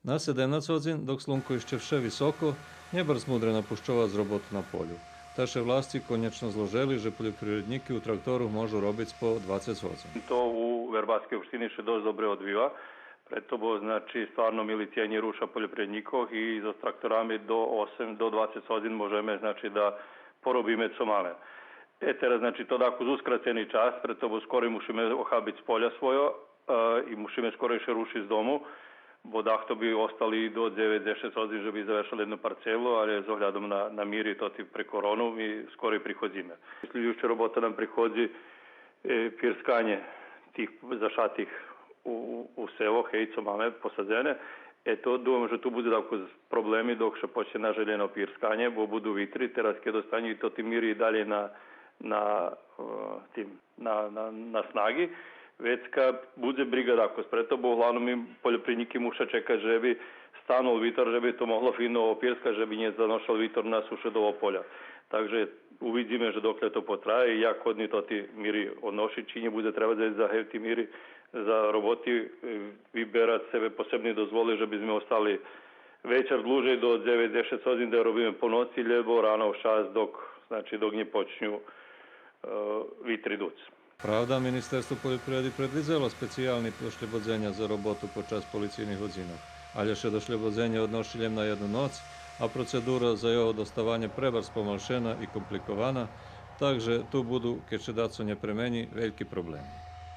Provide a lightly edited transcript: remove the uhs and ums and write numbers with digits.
На 17 годин, dok slunko jeszcze vše visoko, nebrz mudre napušťovať z robotu na polju. Taše vlasti konječno zloželi, že poljoprivredniki u traktoru možu robiť po 20 hodin. To u Verbaskej opštini še dosť dobre odbiva. Preto bo, znači, stvarno milicija nie ruša poljoprivrednikov i za traktorami do 8, do 20 hodin môžeme, znači, da porobíme co máme. Teraz, znači, to tako uskracený čas, preto bo skoro musíme ochabiť z polja svojo i musíme skoro še rušiť z domu, bo dahto bi ostali do 9-10 hodin, že bi završili jednu parcelu, ali z ohľadom na mir i to pre koronu mi skoro prichodzíme. Sljedeća robota nam prihodzi pirskanje tih zašatih u sevo, hej, co máme posadzene. To думам, že tu bude tako problemi dok še počne naželjeno pirskanje, bo budu vitri, teraz keď dostanju i to ti miri dalje na snagi. Vecka bude briga tako spreto, bo uglavnom im poljoprivredniki muša čeka, že bi stanul vitor, že bi to moglo fino opirska, že bi nje zanošal vitor na suše do polja. Takže uvidíme, že dokle to potraje i jak odni to ti miri odnoši, či nje bude treba za hevti miri za roboti vyberať sebe posebne dozvoli, že by sme ostali večer dluže do 9-10 hodin da robíme po noci, lebo ráno v 6 dok nje počnju vitri duc. Pravda, Ministerstvo poljoprivredy predvizelo specijalni došljebodzenia za robotu počas policijnih hodzinah, ali še došljebodzenie odnošiljem na jednu noc, a procedura za jeho dostavanje prebar spomalšena i komplikovana, takže tu budu, keď še daco ne premeni, veliki problemi.